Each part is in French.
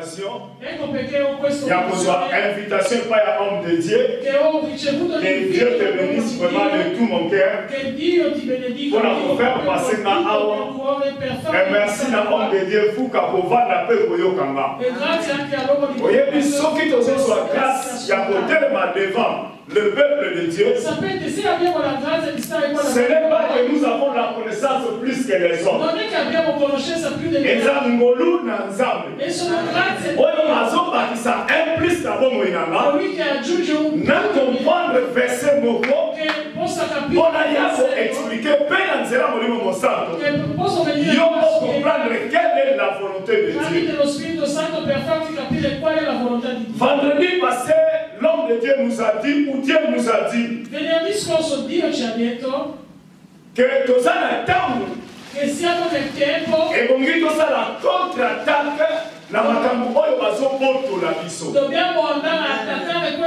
invitation. Ecco perché ho questo Il y a besoin d'invitation par l'homme de Dieu. che ho ricevuto Que Dieu te bénisse vraiment de tout mon cœur. che Dio ti benedica Pour faire passer ma awa. Et merci à l'homme de Dieu pour qu'on va la paix pour Yokamba. e grazie anche all'uomo di Dio. Voyez, puis ceux qui te sont grâce, il y a côté devant le peuple de Dieu. Sapete, se abbiamo la grazia di stare qua Ce n'est pas que nous avons la connaissance plus que les autres. non è che abbiamo conoscenza più degli Et altri. ça, nous na nzambe. E sono grazie Oyo azobakisa un plus na bomoi a nanga. lui che aggiunge un Na comprendre verset moko. che possa capire Mpona yako expliquer mpe na nzela molimo mosanto. che posso venire Yo po comprendre quelle est la volonté de Dieu. tramite lo Spirito Santo per farti capire qual è la volontà di Dio. Vendredi passé, l'homme de Dieu nous a dit, ou Dieu nous a dit, Venerdì scorso Dio ci ha detto que tozana ntango che siamo nel tempo ebongi tosala contre-attaque na makambo oyo bazobotola biso. dobbiamo andare a attaccare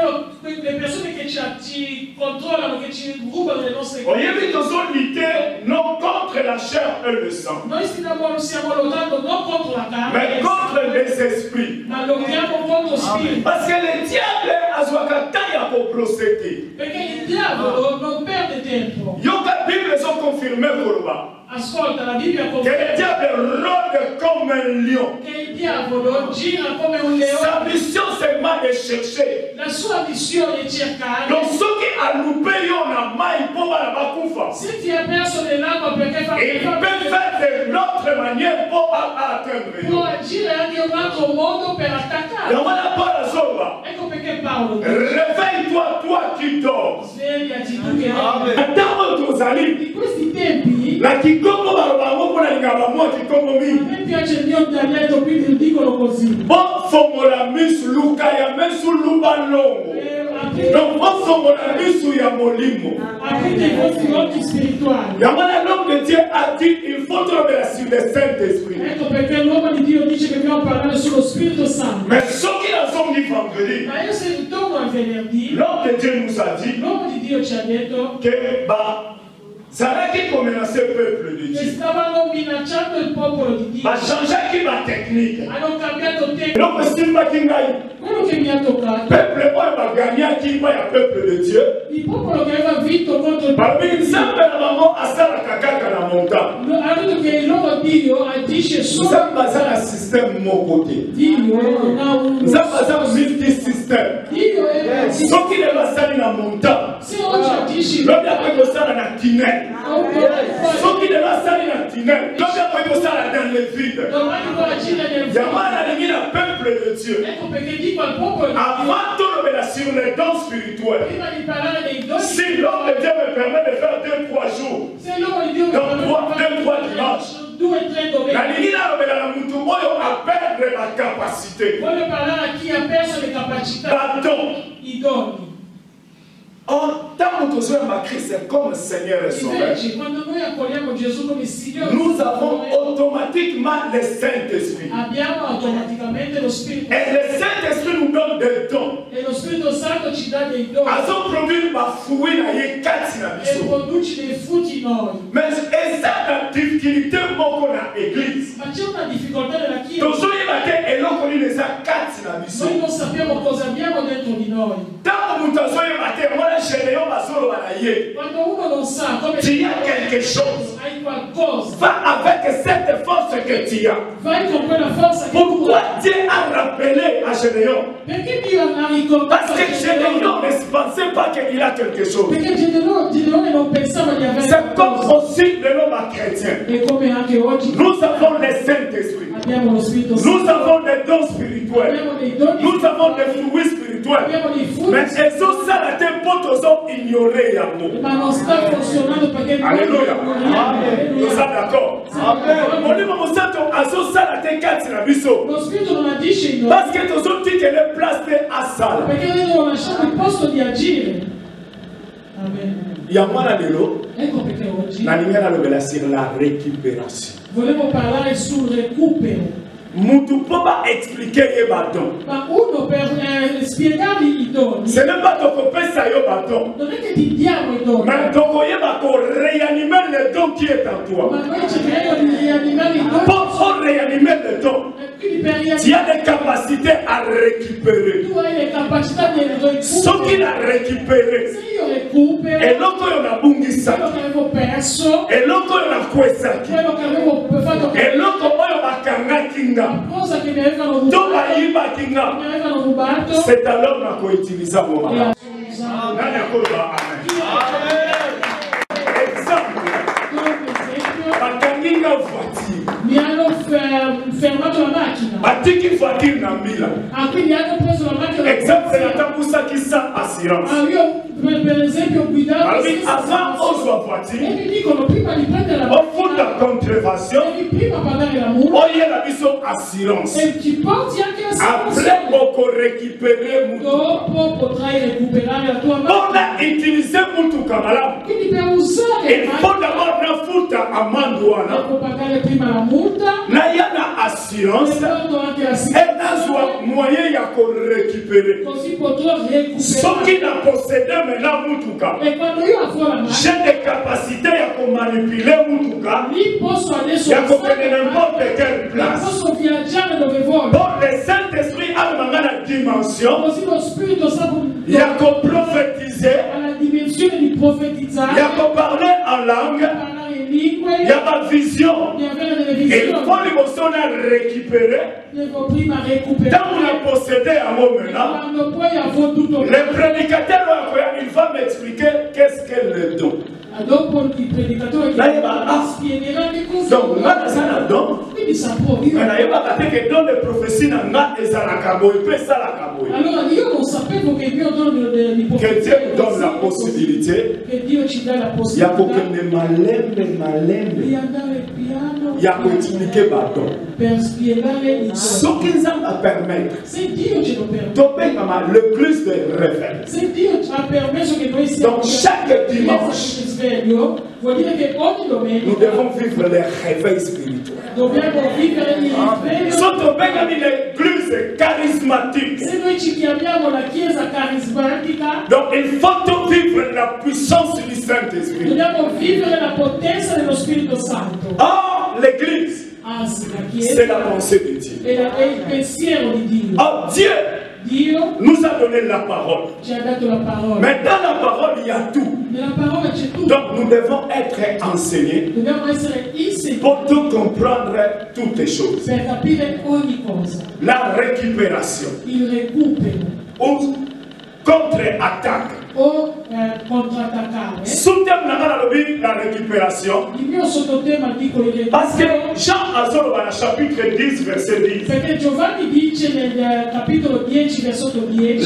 le persone che ci controllano, che ci rubano le nostre cose. Oyebi tozolite non contre la chair et le sang, Noi stiamo lottando non contro la mais carne, contre les esprits. ma lottiamo contro spirito. Parce que le diable azwaka temps ya koprocéder. Perché il diavolo non perde tempo. Yoka Bible sont confirmés koloba. Ascolta, la Bibbia Que le conferma diable rôde comme un lion. che il diavolo gira come un Sa leone. mission c'est de chercher. La sua missione è cercare. Donc ceux qui a loupé yo na mai po bana bakufa. Se ti ha perso nell'acqua perché fa Et il peut faire de l'autre manière pour atteindre può yo. agire anche un altro modo per attaccare. Yamana para zoba. Ecco perché Paolo dice: Réveille-toi, toi qui dors. svegliati tu che Attends tozali. in questi tempi La kikongo barobango pona lingaba mo kikongo a mingi. me piace il mio dialetto, quindi dicono così. Bon fongola misu luka ya mesu lubalongo. Aprite, Donc bon fongola misu ya molimo. aprite i vostri occhi spirituali. Yamana l'homme de Dieu a dit il faut tomber sur le Saint-Esprit. Ecco perché l'uomo di Dio dice che dobbiamo parlare sullo Spirito Santo. Mais ceux qui en sont dit vendredi, Ma io se ritorno al venerdì, l'homme de Dieu nous a dit l'uomo di Dio ci ha detto que Zaraki comme ce peuple de che Dieu. stavano minacciando il popolo di Dio. Va changer qui va technique. Hanno cambiato tempo. Donc Simba Kingai, Quello che mi ha toccato, peuple moi va gagner qui va ya peuple de Dieu. il popolo che aveva vinto contro il Parmi popolo di Nzambe na bango asala kakaka na montagne. Dio, ha detto che il loro Dio agisce solo. Nzambe aza na système moko te. Dio non ha un Nzambe aza multi-système. Dio è Soki lelo asali na montagne. se oggi agisci Lobi akoki kosala na tunnel. Soki lelo asali na tunnel. Lobi akoki kosala dans le vide. domani può agire nel Yamana alingi na peuple de Dieu. Ecco perché dico al popolo di Dio, Avant tolobela sur les dons spirituels. prima di parlare dei doni, Si l'homme de Dieu me permet de faire 2-3 jours, se l'uomo di Dio mi Donc, permette trois- di fare deux, trois dimanches. 2 o 3 domenica, nalingi nalobela na mutu oyo a perdre la capacité. voglio parlare a chi ha perso le capacità, Pardon. i doni. En tant que Christ est comme Seigneur et Sauveur, Invece, quando noi accogliamo Gesù come Signore, nous avons automatiquement le Saint-Esprit. abbiamo automaticamente lo Spirito Et le Saint-Esprit nous donne des dons. e lo Spirito Santo ci dà dei doni Azo produire ma fruit na ye kati na e biso. produce dei frutti in noi. Mais eza na difficulté moko na église. Ma c'è una difficoltà nella Chiesa. Tozoyeba te eloko nini eza kati na biso. Noi non sappiamo cosa abbiamo dentro di noi. Ntango moto azoyeba te mwana généon bazoloba na ye. Quando uno non sa come Tu as quelque chose. hai qualcosa, Va avec cette force que tu as. vai con quella forza che tu Pourquoi hai. Dieu a rappelé à Généon? Perché Dio ha ricordato Parce que Généon ne pensait pas qu'il a quelque chose. Perché Gideone non pensava di avere C'est comme qualcosa. aussi le l'homme chrétien. E come anche oggi Nous avons le Saint-Esprit. abbiamo lo Spirito Santo, Nous avons des dons spirituels. abbiamo dei doni, Nous avons des fruits spirituels. abbiamo dei frutti, Mais eso salate poto ignorer yango. ma non sta funzionando perché noi Alléluia. Alleluia. Nous sommes d'accord. Amen. Molimo mosanto azo salate kati na biso. Lo Spirito non agisce in noi Parce que tozo tike le place de asala. perché noi non lasciamo il posto di agire. Amen. Ya mwana lelo Ecco perché oggi nalingi nalobela sur la récupération. volevo parlare sul recupero. Mutu po ba expliquer ye badon. Ma uno per spiegargli i doni, Ce n'est pas tokopesa yo badon. non è che ti diamo i doni, Mais tokoyeba ko réanimer le don qui est en toi. ma noi cercheremo di rianimare i doni Pour réanimer le don, tu as des capacités à récupérer. Ce qu'il a récupéré, et l'autre il a bungisa, et l'autre il a kwesaki, et l'autre il a kangakinga, c'est alors qu'on peut utiliser mon moment. Exemple, bakanginga voiture, batiki voiture na mbila. Exemple, c'est la tambusa qui sent assurance. Alors, avant ozwa voiture, au fond de la contrefaçon, on y a la mission assurance. Après, on peut récupérer Moutou. On a utilisé Moutou Kamala. Il faut d'abord la foutre à Mandouana. Là, assurance. Et dans moyen de récupérer. Ce qui n'a possédé maintenant Moutouka. J'ai des capacités à manipuler Moutouka. Il y a n'importe quelle place. Bon, le Saint-Esprit a la dimension. Il y a qu'à prophétiser. Il y a qu'à parler en langue. Il y a ma vision. Et il faut les récupérer. Tant qu'on a possédé à moi maintenant, le prédicateur il va m'expliquer qu'est-ce qu'est le don. Donc, on a don. Que Dieu donne la possibilité. Il y a beaucoup de malin. Il y a beaucoup expliquer bâton. Ce qui nous a permis. Le plus de réveil. Donc chaque dimanche, nous devons vivre les réveils spirituels. Surtout l'église charismatique. Donc il faut vivre la puissance du Saint-Esprit. Or, l'église, c'est la pensée de Dieu. Oh, Dieu nous a donné la parole. Mais dans la parole, il y a tout. Donc nous devons être enseignés pour tout comprendre toutes les choses. La récupération. Ou contre-attaque. La récupération. Parce que Jean Azor dans le chapitre 10, verset 10.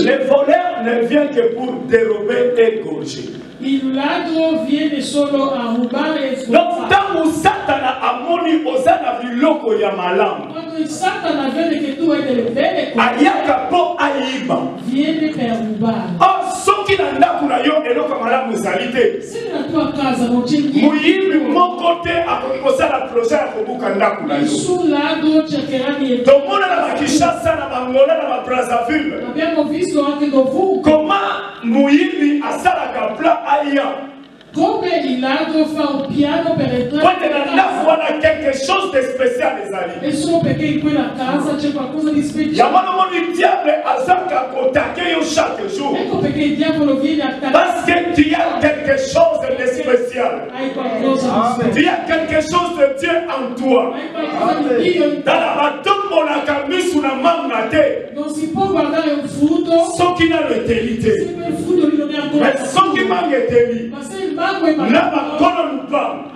Les voleurs ne viennent que pour dérober et égorger. Il ladro viene solo a rubare e sfruttare. Donc, Satana amoni osana biloko ya malamu. Quando Satana vede che tu hai delle belle cose, ayaka po aiba. Viene per rubare. Oh, soki na ndaku na yo eloko malamu ezali te. Se nella tua casa non c'è niente. Muyibi moko te akoki kosala projet ya kobuka ndaku na yo. Nessun ladro cercherà di tomona na Kinshasa na Angola na Brazzaville. Abbiamo visto anche dovunque. Comment muyibi asalaka plan aya. Come il ladro fa un piano per entrare nella casa, quelque chose de spécial les amis. E solo perché in quella casa c'è qualcosa di speciale. Il diable azaka attaquer yo chaque jour. Ecco perché il diavolo viene a attaccare. Parce que tu as quelque chose de spécial. Hai qualcosa di speciale. Tu as quelque chose de Dieu en toi. Hai qualcosa di Dio in te. Dans la batombo la camise una manga te. Non si può guardare un frutto. So qui n'a l'utilité. Se quel frutto lì non è ancora. Mais so qui manque te. Ma se il mango è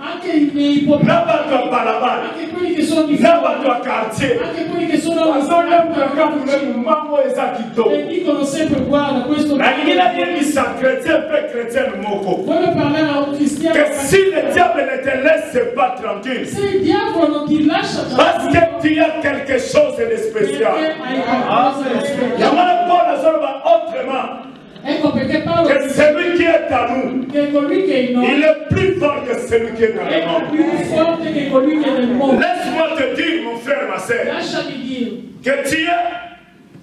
anche i popoli, anche quelli che sono di quartier, anche quelli che sono e dicono sempre guarda questo voglio parlare a un cristiano che si le diable ne te laisse pas tranquille, se il diavolo non ti lascia parce que tu as quelque chose de spécial. Autrement, ecco perché Paolo que celui qui est à nous, che colui che è in noi, il est plus fort que celui qui est dans le monde. È più forte che colui che è nel mondo. Laisse-moi te dire, mon frère, ma sœur, lasciami dire que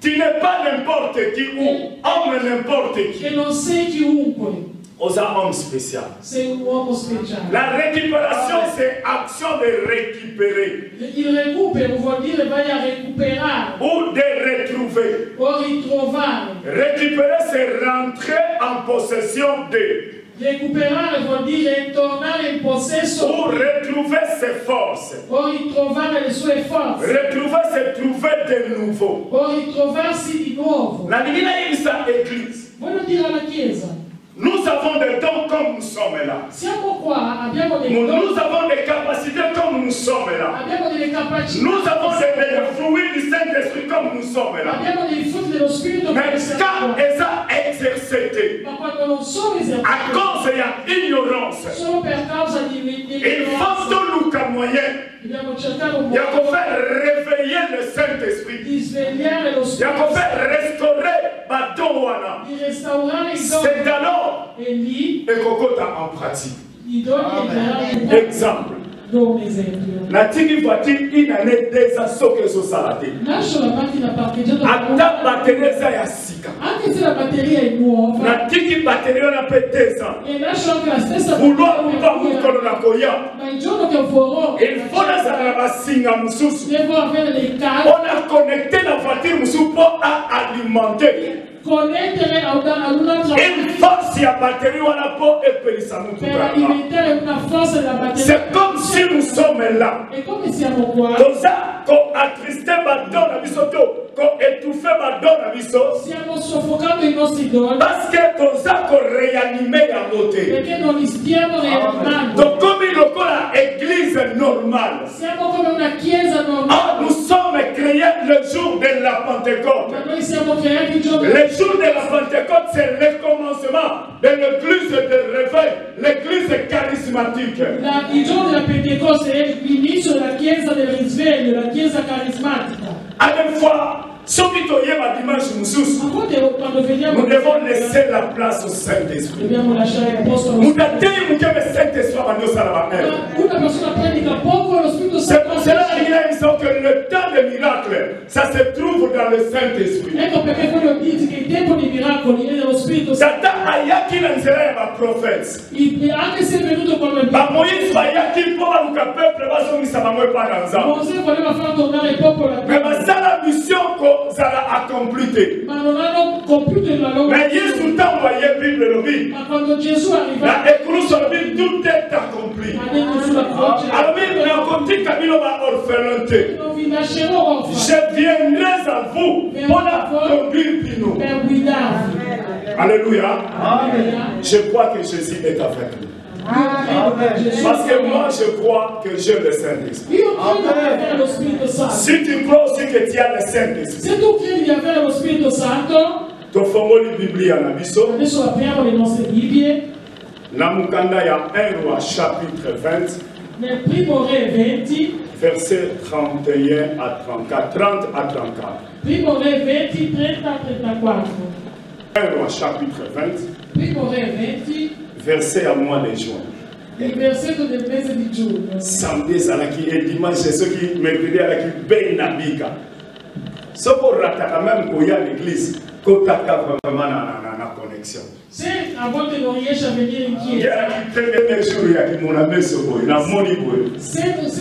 tu n'es pas n'importe qui ou homme n'importe qui. Che non sei chiunque. aux hommes spéciaux. C'est un homme spécial. La récupération, c'est action de récupérer. Il recupera, vuol dire vai a recuperare. Ou de retrouver. O ritrovare. Récupérer, c'est rentrer en possession de. Recuperare vuol dire tornare in possesso. Ou retrouver ses forces. O ritrovare le sue forze. Retrouver, c'est trouver de nouveau. O ritrovarsi di nuovo. La divina église. Voglio dire alla Chiesa. Nous avons des dons comme nous sommes là. Siamo qua, abbiamo dei Nous doni. avons des capacités comme nous sommes là. Abbiamo delle capacità. Nous avons des fruits du Saint-Esprit comme nous sommes là. Abbiamo dei frutti dello Spirito. Mais quand ils ont exercé, Ma quando non sono esercitati, à cause de l'ignorance, solo per causa di il faut tout le moyen. Dobbiamo cercare un Il faut modo faire réveiller le Saint-Esprit. di svegliare lo Il Spirito, faut faire restaurer Badowana. di restaurare i C'est doni. alors E lì et Kokota en pratique. i doni entreranno. Exemple. Do un esempio. Natiki voiture in année déjà soke so salate. Lascio la macchina parcheggiata. Ata batterie za ya sika. Anche se la batteria è nuova. Natiki batterie na pe 2 ans. E lascio anche la stessa Vouloir batteria pas mukolo na koya. ma il giorno che vorrò Il faut na za basinga mususu. devo avere le carte. On a connecté la voiture mususu pour alimenter. Connettere ad un'altra Une force à batterie wana pour epelisa mutu. per alimentare una forza della batteria. C'est comme si nous sommes là. E come siamo qua? Cosa ko attriste badona biso to ko étouffer badona biso. Stiamo soffocando i nostri doni Parce que cosa ko réanimer ya beauté. perché non li stiamo rianimando. Donc comme il la église normale. Siamo come una chiesa normale. Ah, nous sommes créés le jour de la Pentecôte. Ma noi siamo creati il giorno Le jour de la Pentecôte, c'est le commencement de l'église de réveil, l'église charismatique. il giorno della Pentecoste è l'inizio della chiesa del risveglio, la chiesa carismatica. À une fois, dimanche A volte quando vediamo nous devons laisser la place au Saint-Esprit. dobbiamo lasciare il posto allo Nous Spirito. Una persona predica poco e lo Spirito C'est Santo. pour cela que le temps des miracles, ça se trouve dans le Saint-Esprit. Ecco perché voglio dirti che il tempo dei miracoli è nello Spirito Santo. Satan ayaki na nzela ya baprophète. Anche se è venuto come Bamoïse bayaki mpo baluka peuple bazongisa bango epai na nzambe. Mosè voleva far tornare il popolo a Mais Dio, basala mission kozala accompli te. ma non hanno compiuto la loro. Mais Yesu ntango aye Bible lobi, Ma quando Gesù arriva, na ekulusu lobi tout est accompli. ha detto sulla croce, Alobi nakotika bino baorphelin te. non vi lascerò orfani Je viendrai à vous pour la conduire bino. per guidarvi. Alléluia. Alleluia. Je crois que Jésus est avec nous. Io credo che Gesù Parce que moi, je crois que j'ai le Saint-Esprit. Io credo di avere lo Spirito Santo. Si tu crois aussi que tu as le Saint-Esprit, Se tu credi di avere lo Spirito Santo, tu fais la Bible à Nabiso. adesso apriamo le nostre Bibbie Namukanda ya 1 Roi chapitre 20, nel primo Re 20, verset 31 à 34, 30 à 34. primo Re 20, 30 a 34. 1 Roi chapitre 20, Primo Re 20, verset à mois de juin. il versetto del mese di giugno. Samedi zalaki et dimanche ceux qui mercredi alaki ben nabika. Ce qu'on rate quand même pour y aller à l'église, qu'on t'a vraiment na connexion. Se a volte non riesci a venire in Il y chiesa, a qui premier jour il y a qui mon ami ce boy, na moni boy. se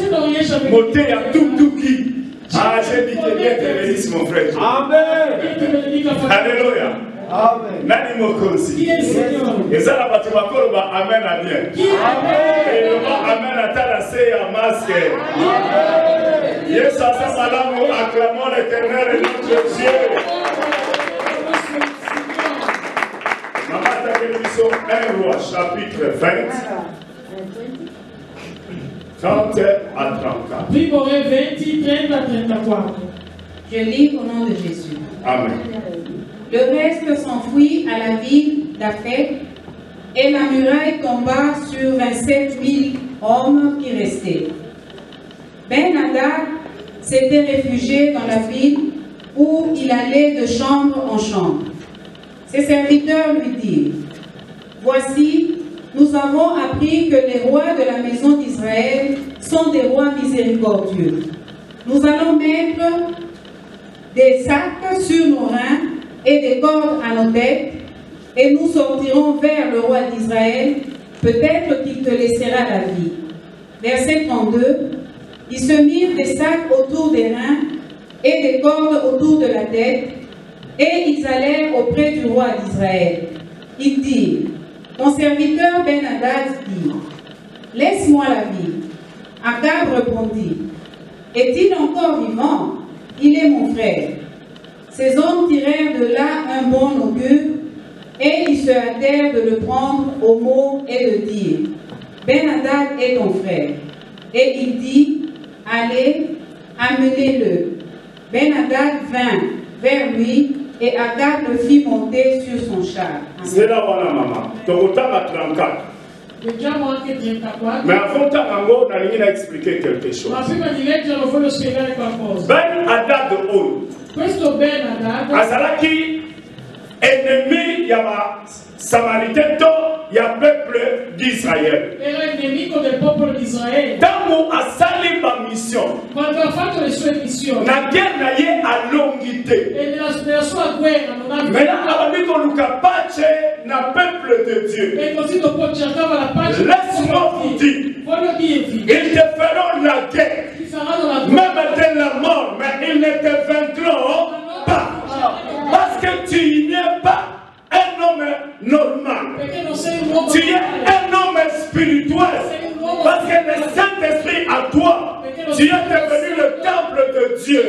non riesci a venire Monter à tout qui. Ah, j'ai dit que Dieu te bénisse mon frère. Dio ti benedica fa- Alléluia. Amen. Nani mokosi. Chi è il Signore? Et ça la bâtiment bakoro ba amen à bien. Chi è? Et le mot amen à ta la c'est à masque. Yes, ça ça malamu acclamons l'Éternel et notre Dieu. Maman ta bénédiction 1 Roi chapitre 20 30 à 34. Primo Re 20, 30 a 34. Je lis au nom de Jésus. Amen. Le reste s'enfuit à la ville d'Aphek et la muraille tomba sur 27 000 hommes qui restaient. Ben-Hadad s'était réfugié dans la ville où il allait de chambre en chambre. Ses serviteurs lui dirent: Voici, nous avons appris que les rois de la maison d'Israël sont des rois miséricordieux. Nous allons mettre des sacs sur nos reins et des cordes à nos têtes et nous sortirons vers le roi d'Israël, peut-être qu'il te laissera la vie. Verset 32. Ils se mirent des sacs autour des reins et des cordes autour de la tête, et ils allèrent auprès du roi d'Israël. Ils dirent, ton serviteur Ben-Hadad dit, laisse-moi la vie. Akab répondit, est-il encore vivant? Il est mon frère. Ces hommes tirèrent de là un bon augure, et ils se hâtèrent de le prendre au mot et de dire, Ben-Hadad est ton frère. Et il dit, allez, amenez-le. Ben-Hadad vint vers lui, et Akab le fit monter sur son char. C'est là voilà maman. Toronto à 34. Mais avant Tango, on a expliqué quelque chose. Ben-Hadad Azalaki, ennemi, il y a Samaritain, il y a peuple d'Israël. Tant a sali ma mission. La guerre n'a eu à longuité. Mais là, on a dit na peuple de Dieu. Laisse-moi vous dire, ils te feront la guerre, même de la mort, mais ils ne te vaincront pas. Parce que tu n'es pas un homme normal. Tu es un homme spirituel. Parce que le Saint-Esprit à toi, tu es devenu le temple de Dieu.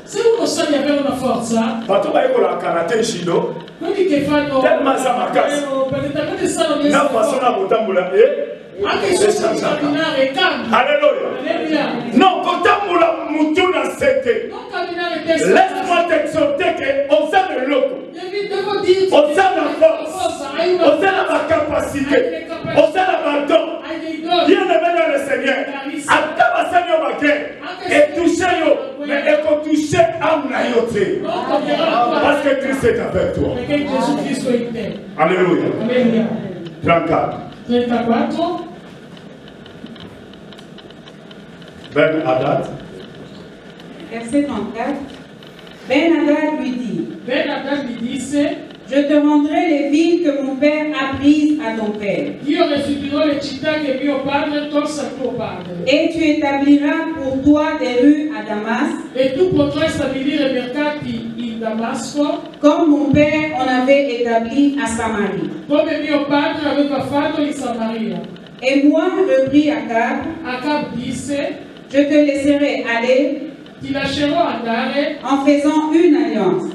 Se uno sa di avere una forza, anche se si camminare cambia. Alléluia. Non, quand laisse-moi t'exhorter que on sait le loco. On sait la force. On sait la capacité. On sait la don. Bien aimé dans le Seigneur. Attends, Seigneur, ma guerre. Et toucher yo. Mais il faut toucher à Nayote. Parce que Christ est avec toi. Alléluia. 34. Ben-Hadad. Verset 34. Ben-Hadad lui dit, je te rendrai les villes que mon père a prises à ton père. Et tu établiras pour toi des rues à Damas. Comme mon père en avait établi à Samarie. Et moi, reprit Akab, je te laisserai aller en faisant une alliance.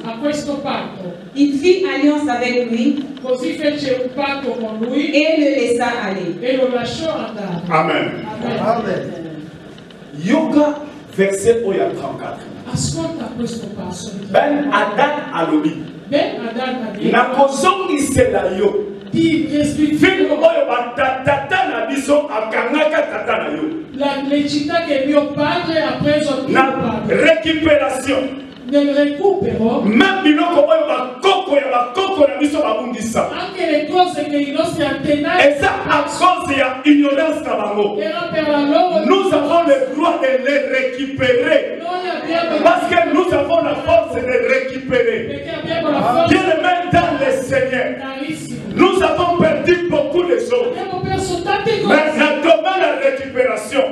Il fit alliance avec lui et le laissa aller. Amen. Yoga, verset 34. Ben-Hadad alobi. Nakozongisela yo. Film oyo batata na biso akangaka tata na yo. Na récupération. Même biloko oyo bakoko ya bakoko na biso babungisa. Et ça à cause ya ignorance na bango. Nous avons le droit de les récupérer. Parce que nous avons la force de les récupérer. Bien aimé dans le Seigneur. Nous avons perdu beaucoup de choses. Mais dans le domaine de la récupération,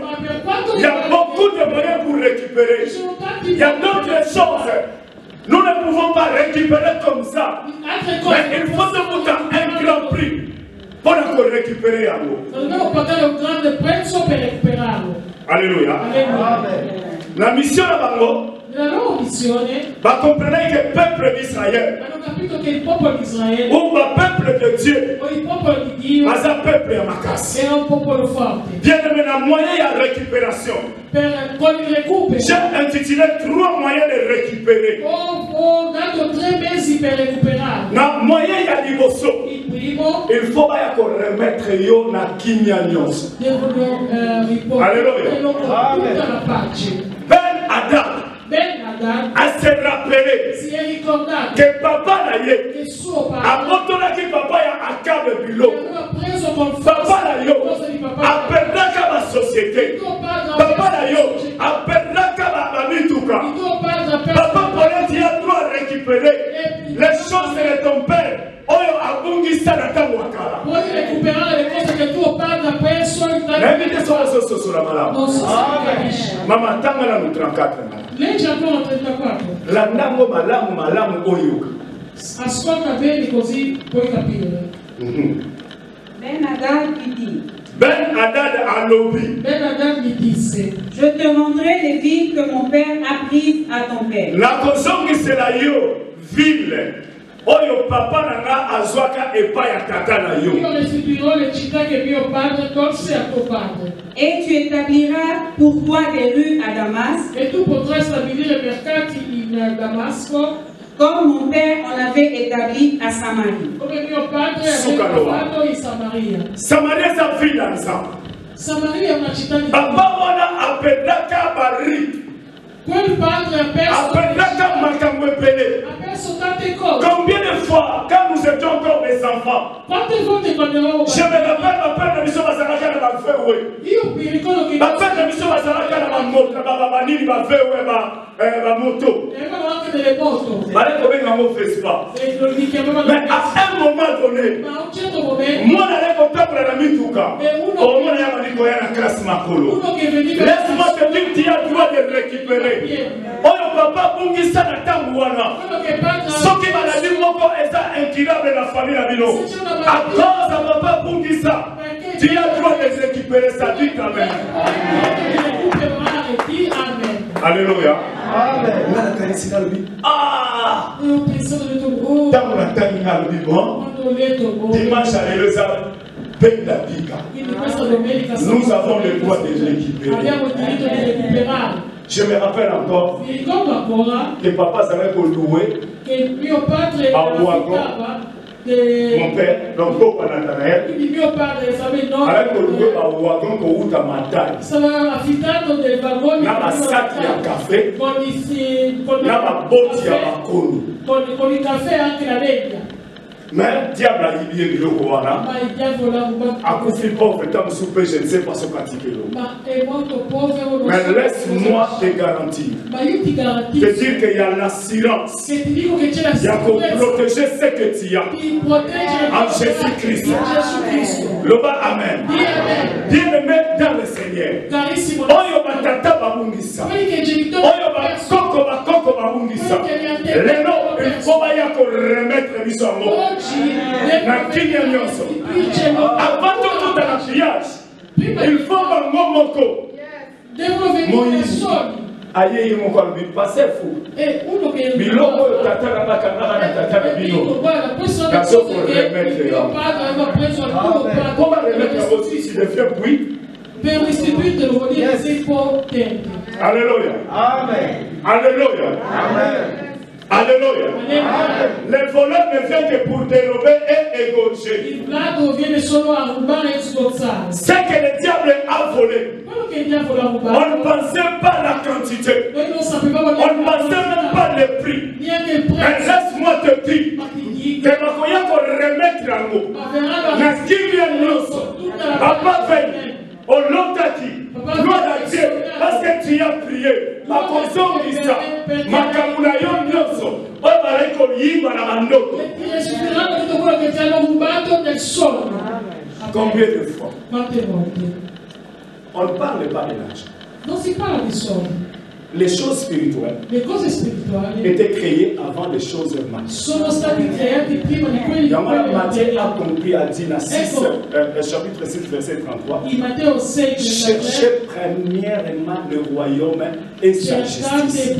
il y a beaucoup de moyens pour récupérer. Il y a d'autres choses. Nous ne pouvons pas récupérer comme ça. Mais il faut se un grand prix pour récupérer à nous. Alléluia. La mission de Bango. Va comprendre que le peuple d'Israël ou le peuple de Dieu est un peuple à ma casse. Bien aimé, la moyen de récupération. J'ai intitulé 3 moyens de récupérer. Na moyen ya liboso. Il faut pas remettre yo na kinyanyos. Alléluia. Ben-Hadad a se rappeler que papa n'a yé a montré que papa a Akab bilo papa n'a yo a perdu la société Maman, tant que nous 34. La nango malamu oyoka. Ascolta bene così puoi capire. Ben Hadad lui dit. Ben Hadad a lobby. Ben Hadad lui disse. Je te rendrai les villes que mon père a prises à ton père. La cause qui c'est la yo ville. Oyo papa nanga azwaka epa ya tata na yo. Io restituirò le città che mio padre tolse a tuo padre. Et tu établiras pour toi des rues à Damas. Et tu potrai stabilire mercati in Damasco. Comme mon père en avait établi à Samarie. Come mio padre aveva fatto in Samaria. Samaria sa ville ensemble. Samaria è una città di Papa wana apedaka bari. Quel padre ha perso tante cose. Combien de fois, quand nous étions encore des enfants, quante volte quando eravamo je me rappelle ma père de mission Bazalaka na Bafewe. Io mi ricordo che Ma père de mission Bazalaka na moto, Babanini Bafewe, ma moto. avevano anche delle moto. Ma lei come non me fait pas. E non li chiamavano. Mais à un moment donné, Ma a un certo momento, moi n'allais pas prendre la mituka. Au moins il y a dit qu'il y a une classe macolo. uno che veniva. Laisse-moi te dire, tu as le droit de récupérer. Oh papa bungisa na tangu wana. Quello che padre. Soki maladie moko eza incurable na famille na bino. À cause de papa bungisa, tu as le droit de récupérer sa vie quand même. Alléluia. Amen. Ah! Tangu na tangi na bibo. Dimanche alléluia. Nous avons le droit de récupérer. Je me rappelle encore que papa savait pour louer à Ouagon, mon père, donc pour Nathanaël, avec pour louer à Ouagon pour outa matai. Na sac ya café, na boti ya bakoni. Mais diable a lié le Rwanda. A couper pauvre, tant souper, je ne sais pas ce qu'on mais laisse-moi te garantir. Te dire qu'il y a l'assurance. Il y a pour protéger ce que tu as. En Jésus-Christ. Loba Amen. Bien-aimé dans le Seigneur. Oyo batata babungisa. Oyo bakoko babungisa. Les noms, il faut remettre les hommes. Avant tout à la pillage, il faut un momoko. Aïe, mon corps, il passait fou. Biloko, tata, la bakana, tata, bino. La sauce pour remettre là. Comment remettre aussi si le vieux puis? Alléluia. Amen. Alléluia. Amen. Alléluia. Les voleurs ne viennent que pour dérober et égorger. Ce que le diable a volé, on ne pensait pas la quantité. On ne pensait même pas le prix. Mais laisse-moi te dire que ma koya pour remettre en mots. La Kyrian Papa veille. Au lotaki, gloire à Dieu, parce que tu as prié. Ma conscience dit ça. Ma kamulayon nyoso. Oh, bareko yimba na mandoko. Combien de fois? On ne parle pas de l'argent. Non, c'est pas la somme. Les choses spirituelles étaient créées avant les choses humaines. Matthieu a compris à dire chapitre 6, verset 33. Cherchez premièrement le royaume et sa justice.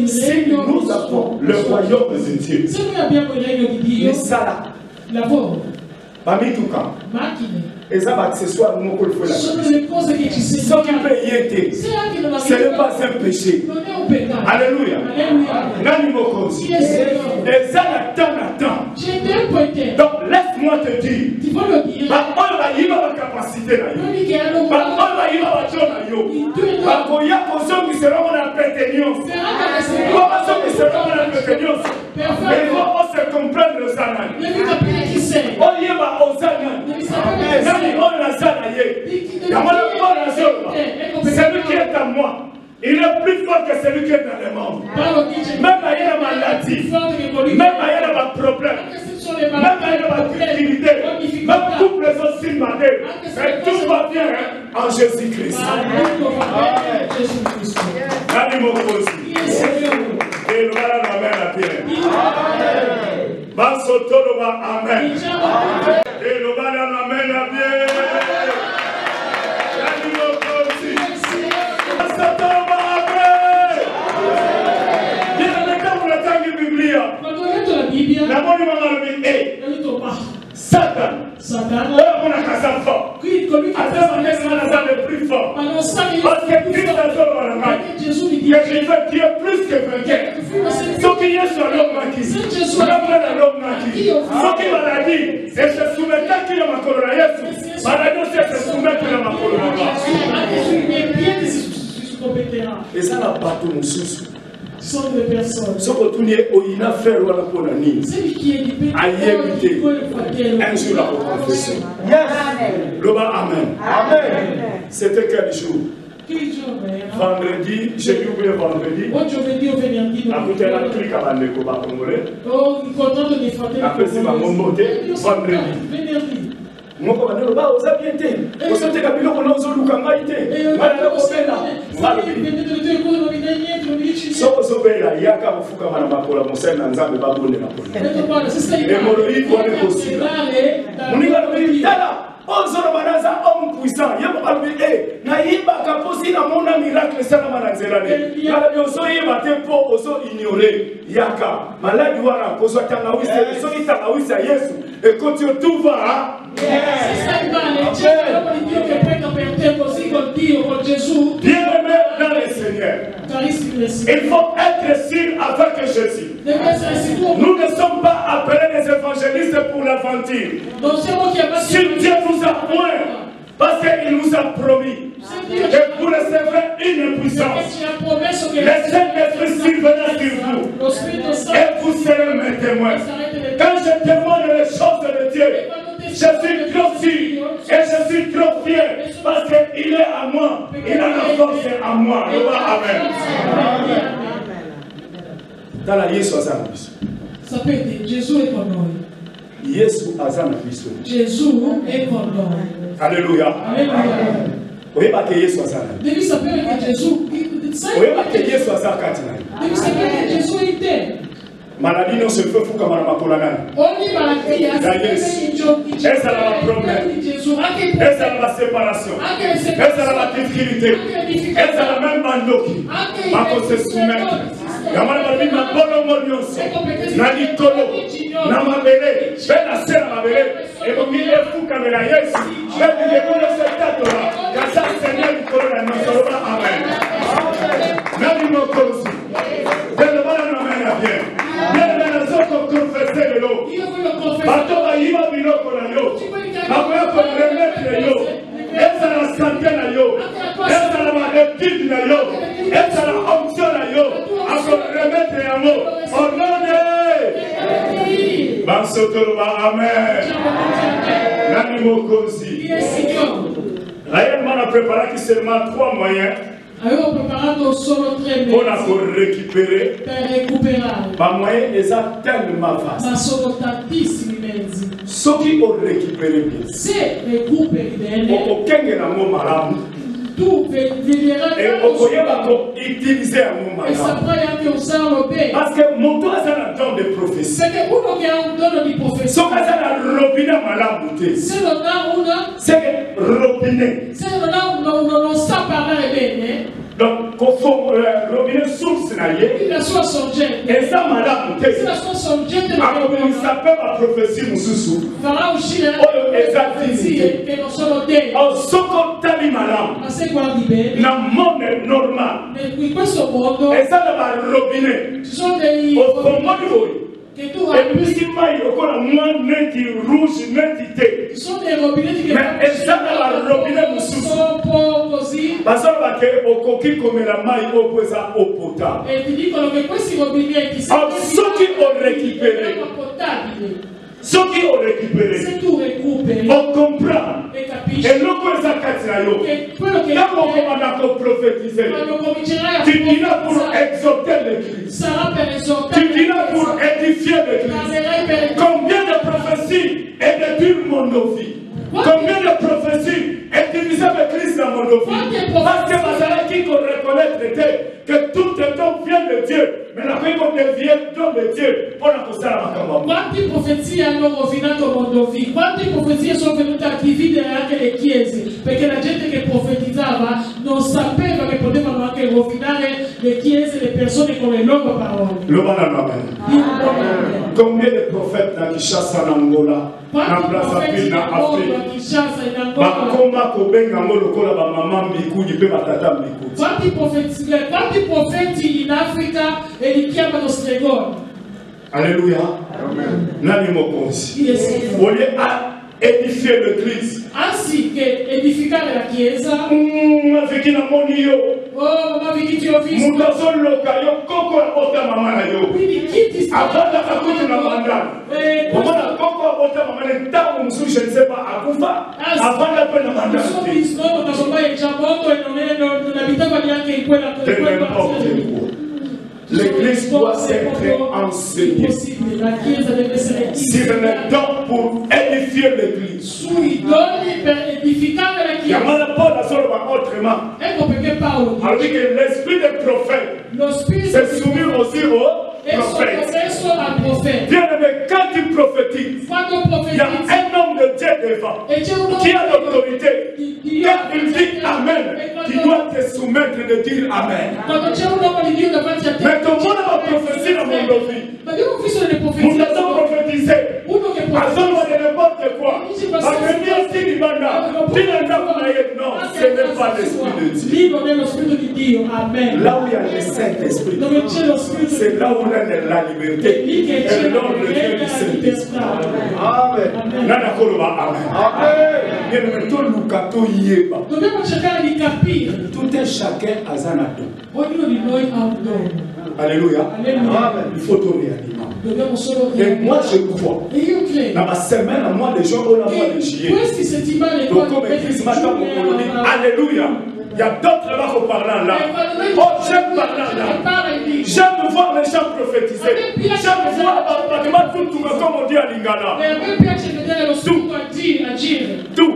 Si nous avons le royaume de Dieu, mais ça là, Bamituka. Et ça va accessoire mon coup de ce qui peut y être. Ce n'est pas un péché. Alléluia. Et ça attend. Donc laisse-moi te dire. On va y avoir la capacité. On va y avoir la joie. Il y a des gens qui seront en péténiance. Il y a des gens qui seront en péténiance. Mais il faut se comprendre le Zanan. On y va au Zanan. Celui qui est en moi, il est plus fort que celui qui est dans le monde. Même il y a ma maladie, même il y a ma problème, même il y a ma difficulté, même couple sont silmatés. Mais tout va bien en Jésus-Christ. Amen. Satan, on a qu'à ça fort. Attends, laisse-moi le plus fort. Parce que Christ a dit que Jésus est plus que vainqueur. Ce qui est sur l'homme qui ce qui m'a dit, et je soumettais qu'il a ma colonne à Jésus. Maladie, c'est se soumettre à ma colonne. Et ça n'a pas tout mon souci. Sont des personnes. Ce que tu n'es au faire ou à la polanie. Celui qui est libéré. À y éviter. Un jour la confession. Amen. Amen. C'était quel jour? Vendredi, j'ai oublié vendredi. Après, la clique à Bandeko, Congolais. Après, c'est ma monté. Vendredi. Moi, je vais vous abienter. Vous êtes capable de vous abienter. So zobela yaka mufuka mana makola musena nzambe babonde na pona. Et moloi pour les possible. Muninga tala ozoro banaza homme puissant. Yebo albi na yiba kaposi na mona miracle sana manazela ne. Kala bioso yiba tempo ozo ignorer yaka. Maladi wana kozwa tangawise so itangawisa Yesu. Et quand tout va bien-aimé dans le Seigneur, il faut être sûr avec Jésus. Nous ne sommes pas appelés les évangélistes pour l'aventure. Si Dieu nous a point, parce qu'il nous a promis que vous recevrez une puissance, le Saint-Esprit surviendra sur vous et vous serez mes témoins. Quand je témoigne les choses de Dieu, je suis trop sûr et je suis trop fier parce qu'il est à moi, il a la force à moi. Amen. Dans la Yesu azana biso. Ça peut être Jésus est condamné. Yesu azana biso. Jésus est condamné. Alléluia. Alléluia. Depuis ça peut être Jésus. Yesu azana katina. Depuis ça peut être Jésus était. Maladie non se peut fou comme ma polana. Only maladie a est la problème. Est la séparation. Est la difficulté. Est la même bandoki. Ma se soumettre. Yamana babi na bolo molioso. Na likolo. Na mabele. Bena sera mabele. Et donc il est fou comme la Yesu. Même les bons se tatora. Kasa Seigneur likolo na nosoroba. Amen. Nani mokosi. Bena bana na mena bien. Bien dans la zone comme confesser le lot. Bateau va y avoir du lot pour la yo. Après pour remettre le yo. Est-ce la santé la yo? Est-ce la étude la yo? Est-ce la onction la yo? Après remettre un mot. Oh non, Bansotoroba, amen. Nani mokosi. Réellement, on a préparé seulement 3 moyens. On a récupéré. Ma moyen est tellement vaste. Ce qui ont récupéré bien. Aucun n'a mot malade. Et on peut utiliser un mot malade. Parce que mon tour est un don de prophétie. Ce qui est un robinet malade. C'est robinet. Donc, quand on robinet source, et ça, madame, il s'appelle la prophétie, Moussou. Et ça, tali madame, dans le monde normal. Et ça, le robinet, au fond, et puis, si il y a moins de rouge, net Ce sont des robinets qui mais ça, le robinet, parce que au coquille comme la maille au poisson au potable. Et tu dis que le robinet qui ceux qui ont récupéré. Ceux qui ont récupéré, on comprend. Et nous, quand ça casse la yo, quand on a prophétisé, tu diras pour exhorter l'église, tu diras pour édifier l'église. Combien de prophéties et de pure mon vie? Combien de prophéties et Parce que Bazala qui reconnaître que tout étant vient de Dieu. Mais la paix qu'on devient don de Dieu. Pour la quanti profezie hanno rovinato Mondovi? Quante profezie sono venute a dividere anche le chiese? Perché la gente che profetizzava non sapeva che potevano anche rovinare le chiese, le persone con le loro parole. Combien de prophètes dans Kinshasa en Angola? Quanti profeti in Angola, Kinshasa, in Angola? Quanti profeti in Africa e li chiamano stregoni? Alléluia. Nani mokonzi. Voulez édifier l'église. Ainsi che edificare la chiesa. Avec une amonio. Oh, ma viki ti ho visto. Mutazolo kayo koko apota mama na yo. Quindi chi ti sta? Apota kakuti na mandana. Mama koko apota mama na tamu msuri je ne sais pas akufa. Apanda pe na mandana. Sono visto che sono già morto e non abitava neanche in quella parte. L'église doit être enseignée. Sur le temps pour édifier l'église. Il y a pas autrement. Alors que l'esprit des prophètes s'est soumis aussi aux prophètes. Bien aimé, quand il prophétise, il y a un homme de Dieu devant qui a l'autorité. Quand il dit Amen, tu dois te soumettre de dire Amen. Mais ton monde va prophétiser dans mon vie. Nous avons prophétisé. À ce moment de n'importe quoi. Non, ce n'est pas l'esprit de Dieu. Là où il y a le Saint-Esprit, c'est là où on a la liberté et l'ordre de Dieu du Saint-Esprit. Amen. Dobbiamo cercare di capire. Tout un chacun a Zanato. Ognuno di noi ha un dono. Alléluia. Amen. Il faut tourner à l'imam. Dobbiamo solo Et moi je crois. E io credo. Dans ma semaine, à moi, les gens ont la voix de chier. Questi settimane Donc comme Église matin, on dit Alléluia. Il y a d'autres là qui parlent là. Oh, j'aime parler là. J'aime voir les gens prophétiser. J'aime voir tout comme on dit à Lingala. Tout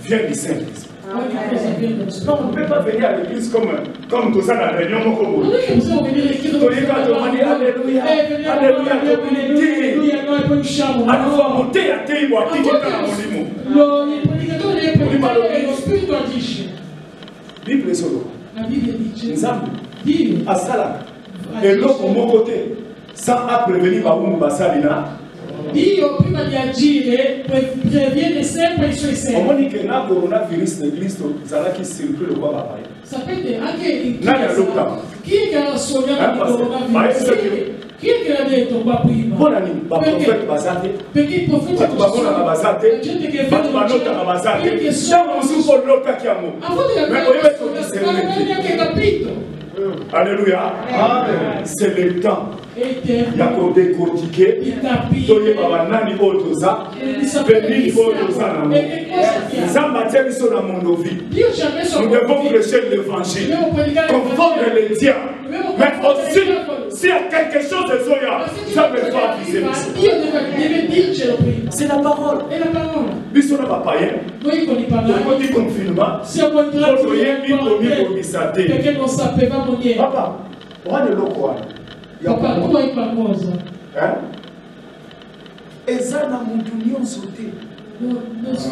vient du Saint-Esprit. Non, on ne peut pas venir à l'église comme tout ça dans la réunion. Alléluia. Alléluia. Bible solo. La Bible dice. Nzambe. Dio. Asala. Et l'autre de mon côté, sans prévenir Baoum Basalina. Dio prima di agire previene sempre i suoi servi. On dit que na coronavirus l'église sarà qui circule le quoi papa. Sapete anche in chiesa chi è che ha sognato il coronavirus? Chi è che l'ha detto qua prima? Perché i profeti la gente che vede perché sono a volte la gente non ha neanche capito. Alléluia. C'est le temps. Il y a qu'on décortiquer. Il y a Nani Otoza. Béni Otoza. Nous devons prêcher l'évangile. Confondre les diables. Mais aussi, s'il y a quelque chose de Zoya, ça ne va pas viser. C'est la parole. Et la parole. Bisous n'a pas païen. Noi con i parlati. Confinement. Siamo entrati perché non sapevamo niente. Papa, guarda lo qua. Papa, tu hai qualcosa. Esana muntunio sote.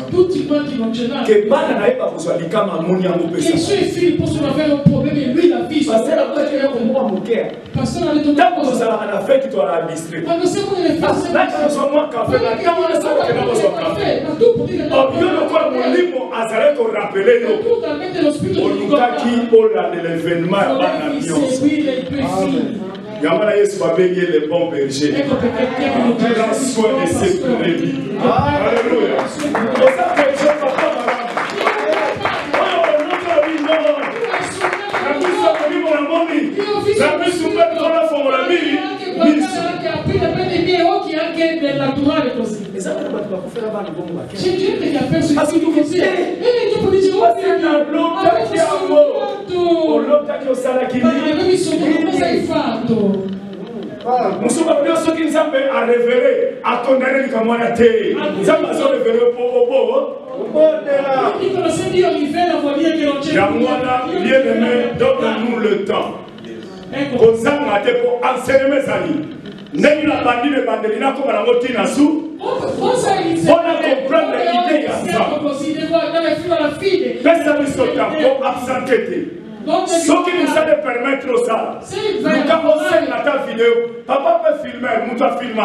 Tutti quanti non ce l'hanno. Che bana na eba kuswa likama muni amu pesa. Che i suoi figli possono avere un problema e lui l'ha visto. Pastore ha detto che come mukea. Pastore ha detto tanto sarà una fête tu alla distretto. Quando siamo nelle feste. Ma non so mo caffè, la camera sa che non so caffè. Ma tu potevi andare. Io non qua mulimo azare con rappelero. Tu talmente lo spirito di Dio. Qui ola dell'événement bana mio. Seguire i tuoi figli. Yamana Yesu babenge le bon berger. Ecco perché chiamano Dieu prend soin de ses brebis. Alléluia. Pour ça que je ne pas malade. Oh, notre vie non. La mise à vie mon amoni. La mise sur le corps la forme la vie. Anche del naturale così. Esatto, ma tu fai la mano con una. C'è gente che ha perso il figlio così. E dopo dice oh, lotta che ho sarà chi avevi sognato cosa hai fatto? Musuma ndio soki nzambe a révéler a condamner kamwana te. Nzambe a révéler po. Dicono se Dio rivela vuol dire che non c'è Yamwana, bien-aimé, donne-nous le temps. Kozanga te pour enseigner mes amis. N'est-ce pas bandi de bandelina comme la motina sous? On a comprendre l'idée à ça. Mais ça me saute pour absenter. Ce qui nous a de permettre ça. Nous avons fait la vidéo. Papa peut filmer, nous avons filmé.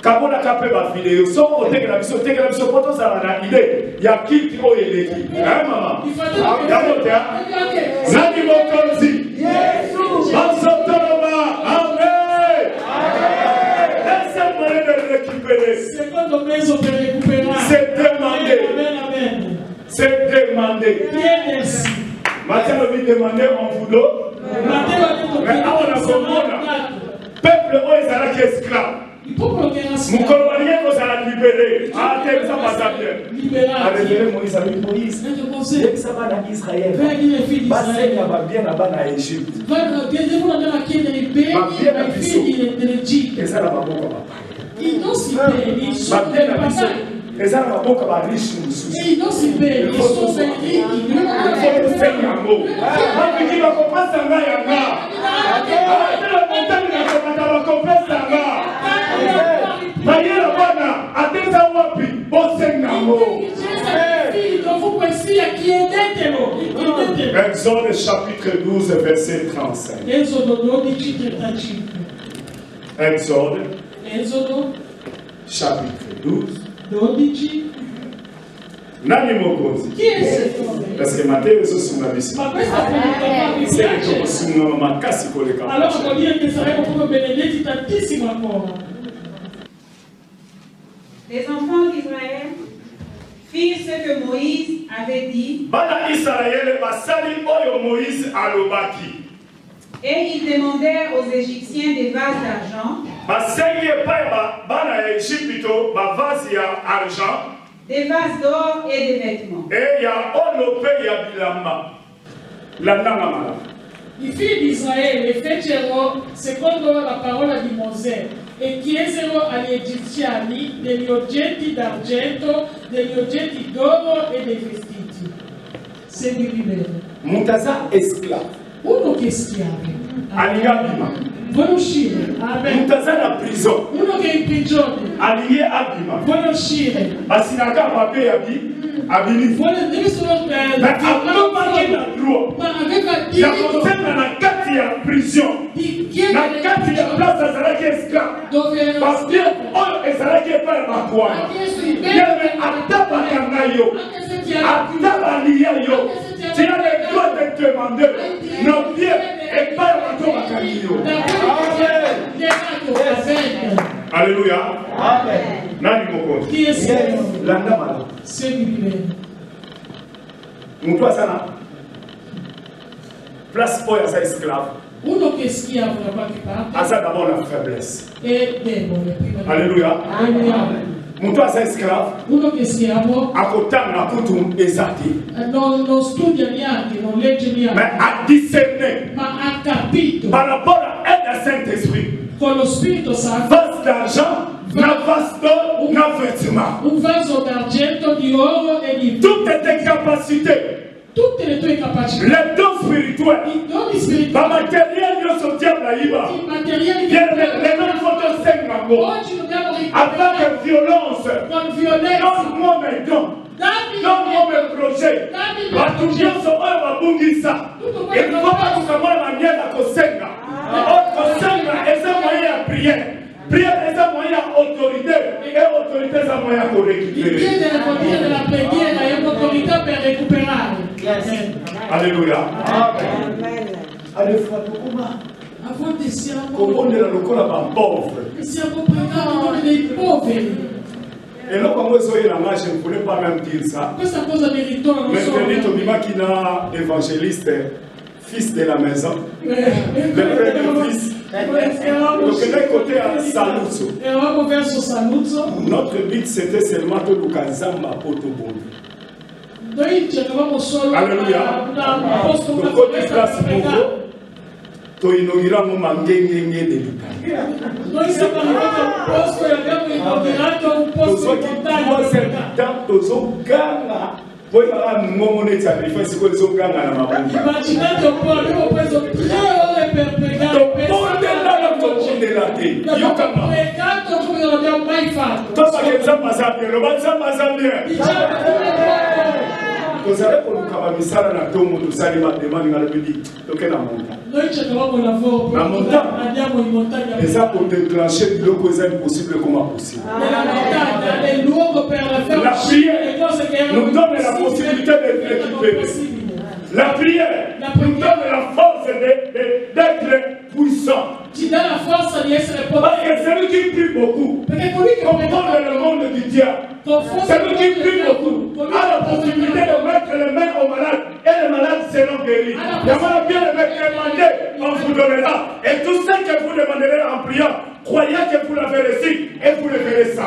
Quand on a capé ma vidéo, si on a la vision, pourtant ça a une idée. Il y a qui qui est l'équipe. Hein, maman? Il y a monté, hein? Nani Mokonzi. C'est demandé. C'est demandé. Maintenant, on lui demande en boulot. Mais on a compris. Peuple, on est à la esclave. Mon colonien nous a libéré. Ah, ça passe bien. Avec Moïse, avec Moïse. Dès que ça va dans Israël, Bassenia va bien là-bas dans l'Égypte. Va bien dans l'Égypte. Et ça, là, va beaucoup ils n'ont si bien, ils sont des batailles. Et ça, va beaucoup riche. Et ils n'ont si bien, ils sont des riches. Il faut le faire un mot. Il va comprendre ça, il y a la montagne, il va comprendre ça. Maïe la bonne, attends ça, wapi, bon c'est un mot. Exode chapitre 12, verset 35. Exode chapitre 12. Nani Mokonzi? Qui est cet homme? Parce que Matthieu est sur la mission. C'est le son ma casse pour les campagnes. Alors, on dit que ça va être bénédicte tantissimo encore. Les enfants d'Israël firent ce que Moïse avait dit. Bana Israël basali oyo Moïse alobaki. Et ils demandèrent aux Égyptiens des vases d'argent. Des vases d'or et des vêtements. I figli di Israele fecero secondo la parola di Mosè e chiesero agli egiziani degli oggetti d'argento, degli oggetti d'oro e dei vestiti. Seguimi bene. Muntaza esclave. Uno che è schiavo. Aligabima. Vuole uscire. Amen. Muntaza na prison. Uno che è in prigione. Aligé abima. Vuole uscire. Basinaka pape abili. Vuole deve solo ma aveva dit la conserva na kati ya prison. Na kati ya place azalaki esclave. Parce que oyo ezalaki epai ya bakwana. Yeme atabakanga yo. Atabalia yo. Tu as le droit de demander nos pieds et pas le bateau à Camille. Alléluia. Amen. Nani Moko. Qui est ce? L'andamala. C'est lui. Moutoua sana. Place pour les esclaves. Uno che schiavo da qualche parte. Asa d'abord la faiblesse. E debole. Alléluia. Amen. Moutoua sa esclave. Uno che schiavo. Akotanga kutum esati. Non studia neanche, non legge neanche. Mais a discerné. Ma ha capito. Par rapport à l'aide du Saint-Esprit. Con lo Spirito Santo. Vase d'argent, una vase d'or, una vêtement. Un vaso d'argento, di oro e di... Toutes tes capacités. Tutte le tue capacità. Les dons spirituels. I doni spirituali. Ma matériel io so diavolo iba. I materiali che le non foto segno. Oggi dobbiamo avec violence. Con violenza. Non moi mes dons. Non moi mes projets. Ma tudio so oyo babungisa. Il faut pas que ça la manière la kosenga. Kosenga eza moyen ya prière. Prière est un moyen d'autorité et autorité est un moyen pour récupérer. Il chiede la potere della preghiera e un'autorità per recuperare. Alléluia. Amen. A volte siamo pregati come dei poveri. Et là, comme vous voyez la marche, je ne voulais pas même dire ça. Questa cosa mi ritorna non solo. Mais Tobima évangéliste, fils de la maison, le premier fils. Donc, d'un côté à Saluzzo. Notre but c'était seulement que nous casons Potoboni. Alléluia. Donc, côté place Mogo, tu inauguras mon mangenge de l'Italie. Nous sommes Poi là, nous avons des sacrifices que les hommes gagnent à la maman. Immaginate un po', abbiamo preso 3 ore per pregare. Abbiamo pregato come non abbiamo mai fatto. Toi, che ça passe bien, le bal ça passe bien. Diciamo come Vous savez pour nous capables ça là dans tout monde ça demande dans le petit. Donc la montagne. noi cercavamo il lavoro, andiamo in montagna. Et ça pour déclencher le cause impossible comment possible. Nella montagna è il luogo per La prière nous donne la possibilité d'être récupérés. La prière nous donne la force d'être puissant. Ci dà la forza di essere Parce que celui qui prie beaucoup comprend le monde du diable. Celui qui prie beaucoup a la possibilité de mettre les mains aux malades et les malades seront guéris. J'aimerais bien le mettre demander, on vous donnera. Et tout ce que vous demanderez en priant, croyez que vous l'avez reçu et vous le verrez ça.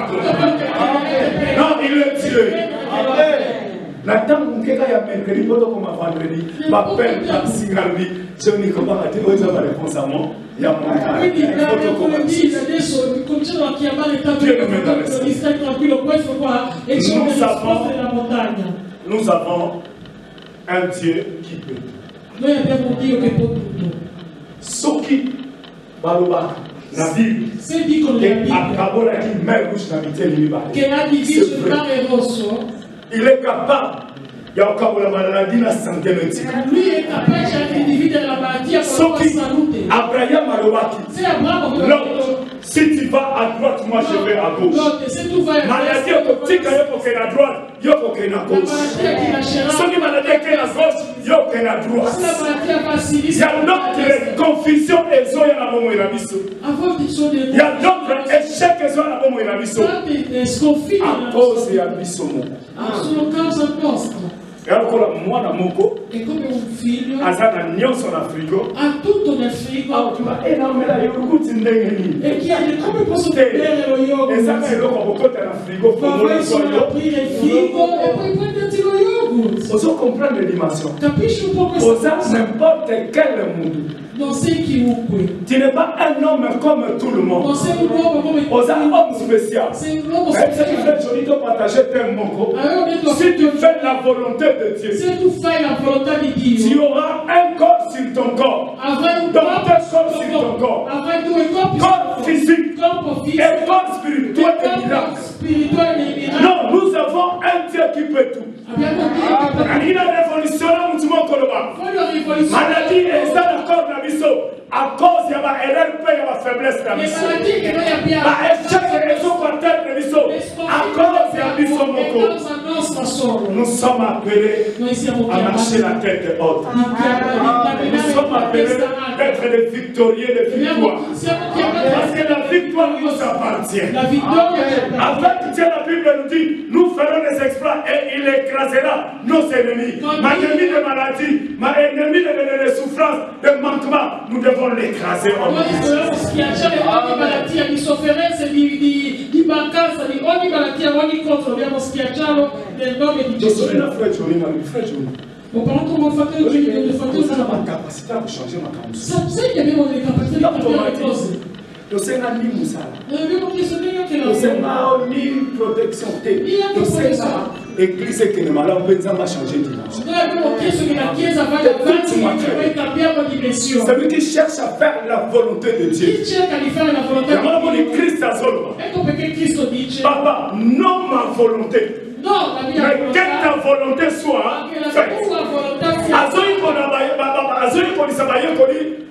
Non, il est tué. La dame qui a mercredi, pas comme vendredi, ma peine, ma singarbi, je ne comprends pas, tu as la réponse à moi. Il y a mon quindi mercoledì adesso cominciano a chiamare tanto di stai tranquillo, questo qua e sono le risposte della montagna. Nous avons un Dieu qui peut. Noi abbiamo un Dio che può tutto. Soki Baluba, la Bible, se dicono nella Bibbia che ha diviso il mare rosso, il est capable. Il y a encore la maladie, la santé mentale. Lui è capace anche di dividere la malattia con la salute. Abraham Malobaki. Se Abramo, si tu vas à droite, moi je vais à gauche. Se tu vai a maladie qui est à droite, il y a à gauche. Ce qui maladie qui est à gauche, il y a à droite. Il y a d'autres confusions et il y a la bombe il y a d'autres échecs et il y a la bombe à cause de l'abissomo. Sono causa nostra. E come un figlio ha tutto nel frigo e chiede come posso bere lo yogurt. Ma vai solo aprire il frigo e poi prenderti lo yogurt. Capisci un po' questa cosa? Non sei chiunque. Tu n'es pas un homme comme tout le monde. Non sei un uomo come tutti. Sei un uomo speciale. Sei un uomo speciale. Si tu fais la volonté de Dieu, se tu fai la volontà di Dio, tu auras un corps sur ton corps. Avrai un corps sur ton corps. Avrai due corpi, corps physique et corps spirituel et miracle. Non, nous avons un Dieu qui peut tout. Il a révolutionné le maladie et ça d'accord à cause de la erreur et la faiblesse de la nous sommes appelés à marcher la tête haute. Nous sommes appelés d'être des victorieux de victoire. Parce que la victoire nous appartient. Avec Dieu, la Bible nous dit, nous ferons des exploits et il écrasera nos ennemis. Ma ennemi de maladie, ma ennemi de souffrance, de manquement, nous devons l'écraser. Ogni malattia di sofferenza, di mancanza, di ogni malattia, ogni cosa dobbiamo schiacciarlo nel nome di Gesù. Ho parlato con il fratello Giulio, il fratello Giulio. Abbiamo la capacità di cambiare ma sai che abbiamo le capacità di cambiare le cose. Abbiamo chiesto neanche la protezione. Église che non malade pensa a changer de dimension. Noi abbiamo chiesto che la Chiesa vada avanti e noi cambiamo dimensione. Celui qui cherche à faire la volonté de Dieu. Chi cerca di fare la volontà di Dio. Ecco perché Cristo dice: Papa, non ma volonté. No, la mia volontà. Mais que ta volonté soit faite.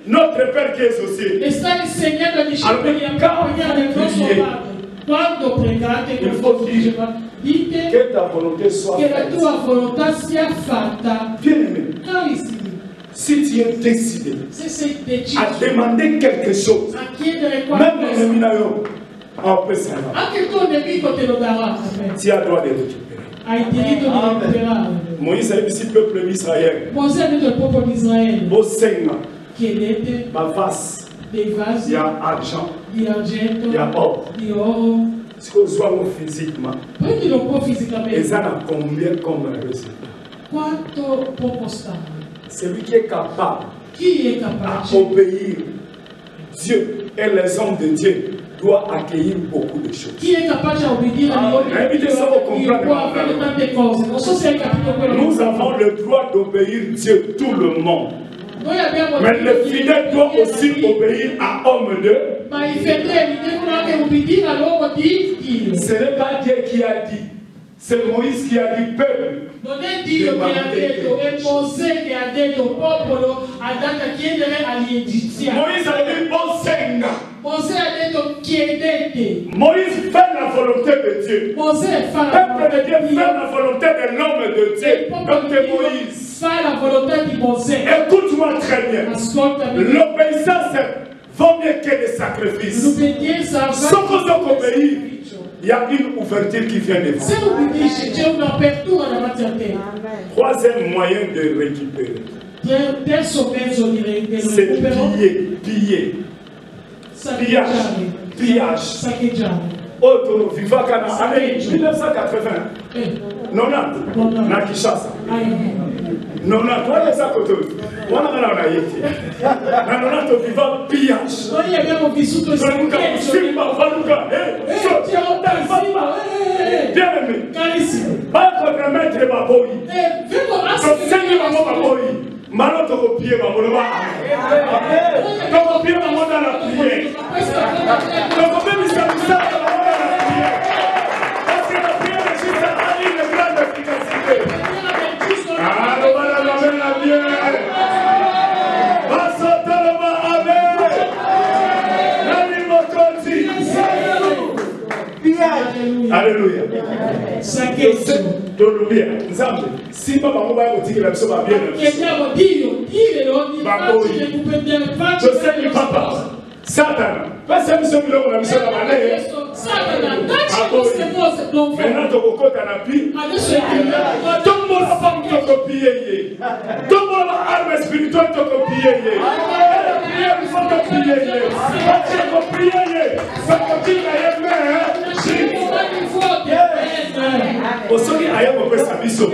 Notre Père qui est aux cieux. E sta insegnando agli discepoli a pregare il nostro Padre. Quando pregate, il faut dire dite che la volonté soit che la tua volontà sia fatta. Bien-aimé, carissimi, si tu es décidé se sei deciso à demander quelque chose, a chiedere qualcosa, anche il tuo nemico te lo darà. Tu as droit de récupérer. Hai diritto di recuperare. Moïse a dit au peuple d'Israël. Mosè ha detto al popolo di Israele: chiedete ma vase, dei vasi, il y a argent, di argento, il y a or. Di oro. Physiquement. Prendilo un po' fisicamente. Et ça n'a combien comme résultat? Quanto può costare? Celui qui est capable Chi è capace d'obéir Dieu et les hommes de Dieu doivent accueillir beaucoup de choses. Qui est capable d'obéir à Nous avons le droit d'obéir Dieu, tout le monde. Mais le fidèle doit aussi obéir à homme de. Ce n'est pas Dieu qui a dit. C'est Moïse qui a dit peuple. Moïse a dit bon Seigneur. Moïse fait la volonté de Dieu. Peuple de Dieu fait la volonté de l'homme de Dieu. Donc de Moïse. Écoute-moi très bien. L'obéissance vaut mieux que les sacrifices. Sans qu'on obéir, il y a une ouverture qui vient de vous. Troisième moyen de récupérer. C'est piller. Pillage. Auto Vivakana, année 1980. 90, na Kinshasa. 90, voilà ça côté. Voilà la yéti. Na 90 vivant pillage. Il y a bien mon bisou de Simba Valuka. Bien aimé. Pas contre maître Baboyi. Enseigne maman Baboyi. Maintenant, tu copies maman là. Tu copies maman dans la prière. Tu copies Mr. dans la prière. Parce que la prière de Jésus a une grande efficacité. Alors, voilà la bien. Alléluia. Si papa m'a dit que la personne va bien, je sais que papa, Satan, pas ça, monsieur, on a mis ça dans la main. Maintenant, tu as un appui. Tout le monde a pas de copier. Tout le monde a arme spirituelle de copier. Il faut copier. Ça continue à aimer. Osoki aya ko pesa biso.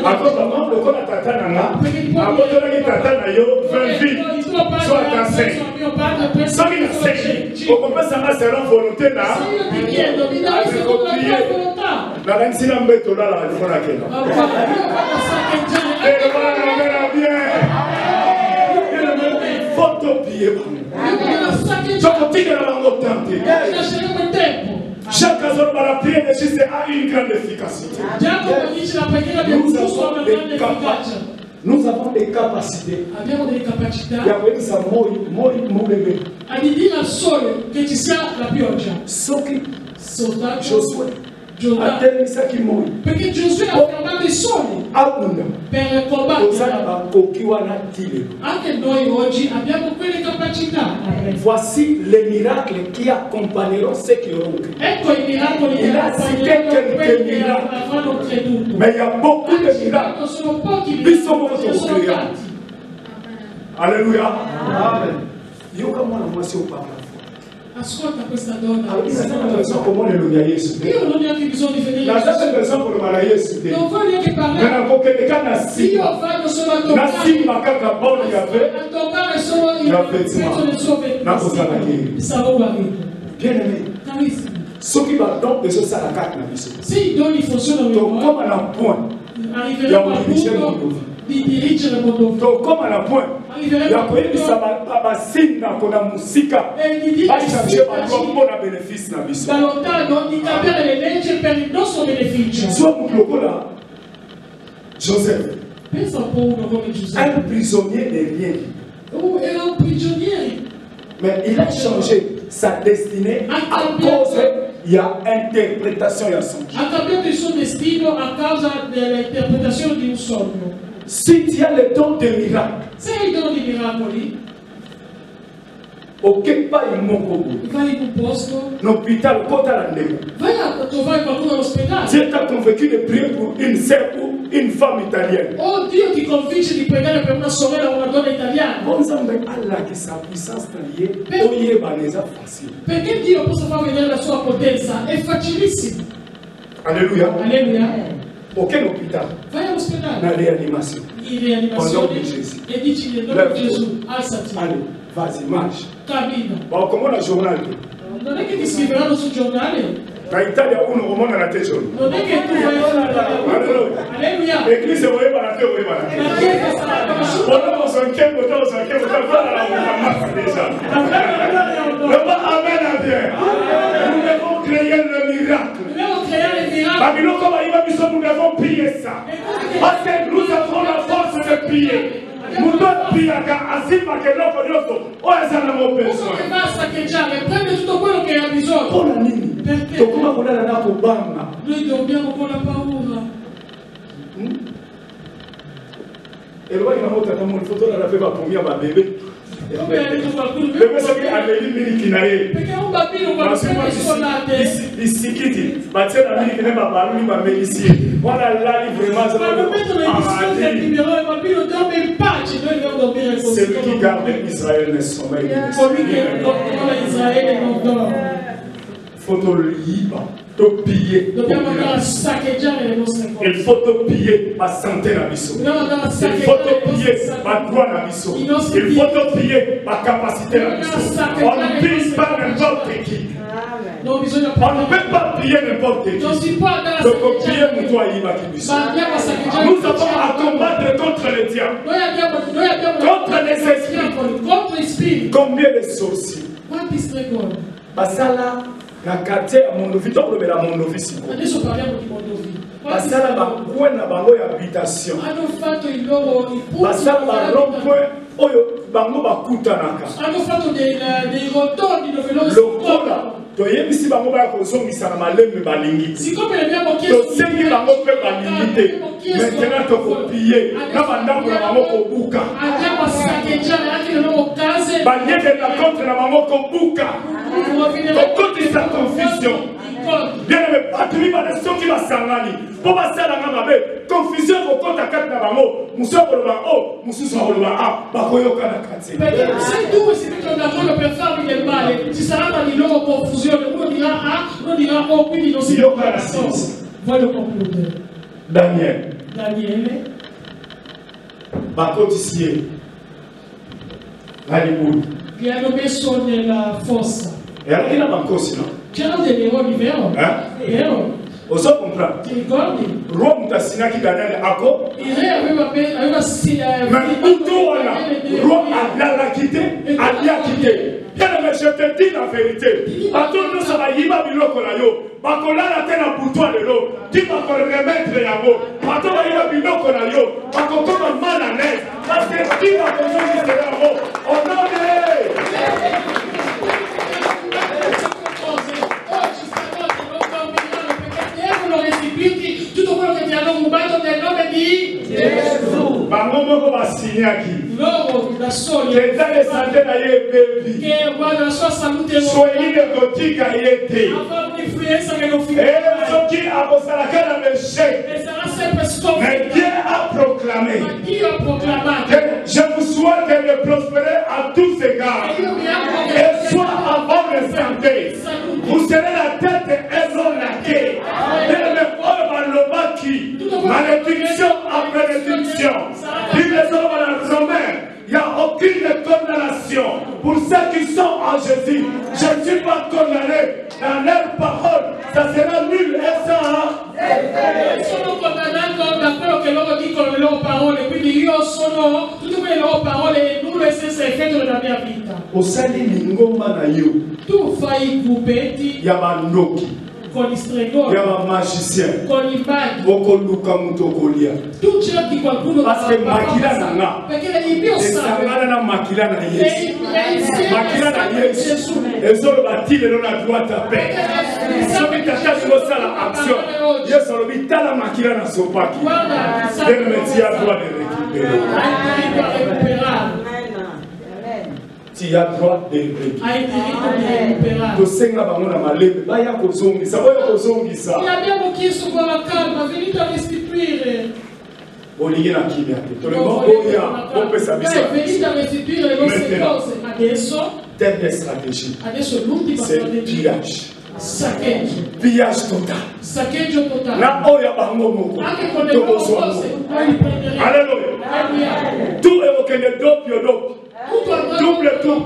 Akota mambo ko na tata nanga. Akota na tata na yo 20 vies. Soit dans 5. Soki na 5. Ko pesa na sera volonté na. Na rangi na mbeto la la fona kena. Et voilà bien. Photo pied. Tu continue à l'entendre. Chaque jour, la prière de Jésus a une grande efficacité. Nous avons des capacités. Perché Giosuè ha fermato i soli per il combattere. Anche noi oggi abbiamo quelle capacità. Voici les miracles qui accompagneront ceux qui auront cru. Ecco i miracoli che accompagneranno quelli che hanno creduto. Mais il y a beaucoup de miracles. Sono pochi miracoli che sono stati. Alleluia. Amen. Io come non posso parlare. Ascolta questa donna. Io non ho neanche bisogno di vedere. Non voglio neanche parlare. Io voglio solo toccare solo il pezzo del suo vestito. Stavo guarito. Carissimo. Se i doni funzionano, arriveremo al punto di dirigere il mondo. Come a point, il y a que ça va signe qu'on a musica. Va chercher ma pour la bénéfice na biso. Da lontano di cambiare le leggi per il nostro beneficio. Soit mulokola Joseph. Pensa un po' uno come Giuseppe. Un prisonnier de rien. Oh, era un prigioniero. Mais il a changé sa destinée à cause il y a interprétation de son. Ha cambiato il suo destino a causa dell'interpretazione di un sogno. Si tu as le don de miracle, se hai il dono di miracoli, occupe pas il mongo. vai in un posto, l'hôpital, vai a trovare qualcuno all'ospedale. Dieu t'a convaincu de prier pour une sœur ou une femme italienne. Oh, Dio ti convince di pregare per una sorella o una donna italiana. Allah che sa puissance liée, oye baneza facile. Perché Dio possa far vedere la sua potenza è facilissimo. Alleluia. Alleluia. Aucun hôpital. Vai all'ospedale. La réanimation. In rianimazione. E dici nel nome di Gesù, alzati. Allez, Vas-y, marche. Cammine. Bon, comment la journal? Non è che ti scriveranno sul giornale. In Italia uno comanda la te giorni. Non è che tu vai a Alleluia. L'église voleva la te voleva la te. La chiesa sarà conosciuta. Volevo sanche fare la massa déjà. Le pas amen à bien. Nous devons créer le miracle. Dobbiamo creare il miracolo. Babylone comme il va nous devons prier ça. Parce que nous avons la force de prier. Nous devons prier car Azima che non conosco. O esamo besoin. Che va a saccheggiare, prende tutto quello che ha bisogno. Con nini. Perché? Come quella da kubanga. Noi dormiamo con la paura. E lo vai a moto come il foto la aveva pomia ma bebe. Come ha detto qualcuno? Deve sapere a lei miliki na ye. Perché un bambino quando prende isolate. Bisikiti. Ma c'è una miliki ne ma lui ma melisi. Voilà là vraiment. Quando mettono le discose del libero, il bambino dorme in pace. Noi dobbiamo dormire così. Celui qui garde Israël ne sommeille. Colui che controlla Israele non dorme. Faut libre. Dobbiamo andare a saccheggiare le nostre cose. Il faut piller ma santé na biso. Dobbiamo andare a Il saccheggiare faut piller ma droit na biso. Il faut piller ma capacité na biso. On ne pille pas n'importe qui. Non bisogna On ne peut pas piller n'importe qui. Non si può andare a Donc piller saccheggiare. toi il va qui biso. Ma andiamo a saccheggiare. Nous avons à combattre contre les diables. Noi abbiamo Contre les esprits. contro gli spiriti. Combien de sorciers? Quanti stregoni? Basala na quartier à Mondovi, donc le Mondovi si. Adesso parliamo di Mondovi. Basala ba kuena bango ya habitation. Hanno fatto il loro Basala ba rond-point oyo bango bakutanaka. hanno fatto dei rotondi dove loro si Lokola incontrano. toyebisi bango bakozongisa na malembe balingi. Siccome le abbiamo chiesto Tosengi bango mpe balingi te. Maintenant tokopie na bandako na bango kobuka. andiamo a saccheggiare anche le loro case. Banyede na contre na bango kobuka. Kokotisa confusion. Bien aimé, batuli bana soki basangani. Po basala nga mabe. Confusion kokota kati na bango. Musu akoloba o, mususu akoloba a. Bakoyoka na kati. Perché se tu si mettono d'accordo per farmi del male, ci sarà una di loro confusione. Uno dirà A, uno dirà O, quindi non si Io cara d'accordo. sì. Voglio concludere. Daniel. Daniele. Bakotisie. Hollywood. Li hanno messo nella fossa. E anche la bancosi, no? C'erano dei leoni, vero? Vero? Oso comprare. Ti ricordi? Rome tasinaki Daniel ako. Il re aveva Mais tout wana. Rome a quitté, a quitté. Bien mais je te dis la vérité. Bato no saba yiba biloko na yo. Bakolala te na butwa lelo. Ti bako remettre yango. Bato ba yiba biloko na yo. Bako koma mal à l'aise. Parce que ti bako zongi se yango. Oh non tutto quello che ti hanno rubato nel nome di Gesù. Bango moko basignaki. Loro da soli Che dale santé na ye bebi. che guarda la sua salute Soyez de gotika yete. avrà un'influenza che non Et finirà soki akosalaka na méché. e sarà sempre Mais sconfitta. Dieu a proclamé. Ma Dio ha proclamato Que je vous souhaite de prospérer à tous égards. e io mi auguro Et che soit en bonne santé. Vous serez la tête et non la queue. Et le Lobaki, malédiction après malédiction. Dit les hommes à la Romaine, il n'y a aucune condamnation pour ceux qui sont en Jésus. Je ne suis pas condamné dans leur parole. Ça sera nul et ça. sono condannato da quello che loro dicono le loro parole, quindi io sono tutte quelle loro parole nullo e senza effetto nella mia vita. Osali lingomba na yo. Tu fai i gruppetti Ya bandoki. con gli stregoni, Ya ba magicien. con i maghi. Oko luka mutokolia. Tu cerchi qualcuno Parce que makila na nga. perché il mio sangue Esangana na makila na Yesu. è insieme Makila na a Yesu. Gesù. Ezolo batile non a droit à paix. Soki tata kosala action. Yesu alobi tala makila na sopaki. Guarda, Del métier à droit de récupérer. hai diritto a recuperare. Tu as droit de récupérer. Hai diritto di recuperare. Tosenga bango na malembe baya kozongisa boyo kozongisa. Gli abbiamo chiesto con la calma, venite a restituire. Olingi na kimia te. Tolemo oya opesa biso. Venite a restituire le nostre cose. Adesso Dernière stratégie. Adesso l'ultima C'est strategia. pillage. Saccheggio. Pillage total. Saccheggio totale. Na oya bango moko. Anche con le loro cose noi li prenderemo. Alléluia. Alleluia. Tout est au Kenya doppio doppio. Tutto andrà double tour.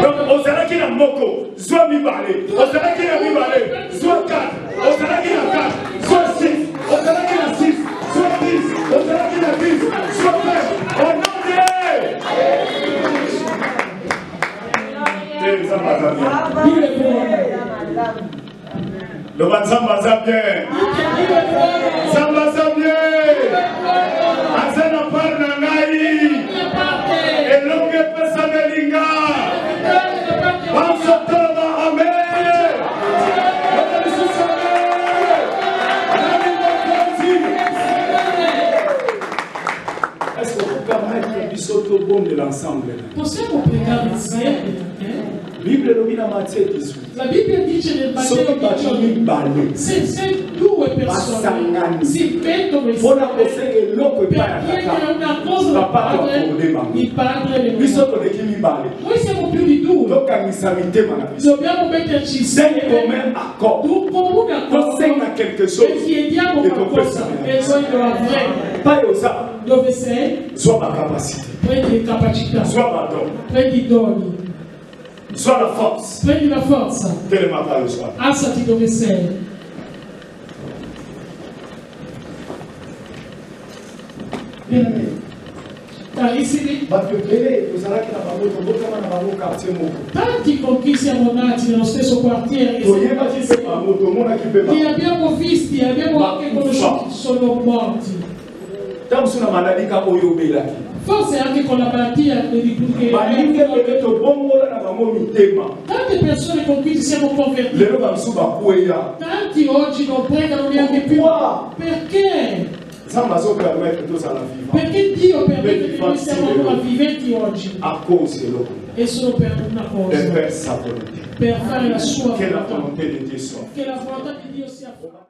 Donc, on s'arrête qui n'a moko, soit mi-balé. On s'arrête qui n'a mi-balé, soit 4. On s'arrête qui n'a 4, soit 6. On s'arrête qui n'a 6, soit 10. On s'arrête qui n'a 10, soit 20. On en le Zamba bien. Zamba bien. Azana parna nai. Et l'homme peut s'amélinga. Pansotoma amen. Est-ce qu'on peut permettre le bisoto bon de l'ensemble? Possiamo pregare insieme? Bible lo vina Matteo 18. La Bibbia dice nel Vangelo di se due persone si mettono insieme per chiedere una cosa al Padre, il Padre le fa. Noi siamo più di due. Dobbiamo metterci insieme d'un comune accordo e chiediamo qualcosa e noi lo avremo. Dove sei? Prendi capacità. Prendi doni. Soit la force. Prendi la forza. Alzati dove sei. Carissimi, tanti con chi siamo nati nello stesso quartiere li abbiamo visti, abbiamo anche conosciuti, sono morti. Forse anche con la malattia tante persone con cui ci siamo convertiti, tanti oggi non pregano neanche più. Perché? Perché Dio permette che noi siamo ancora viventi oggi? E solo per una cosa, per fare la sua volontà, che la volontà di Dio sia fatta.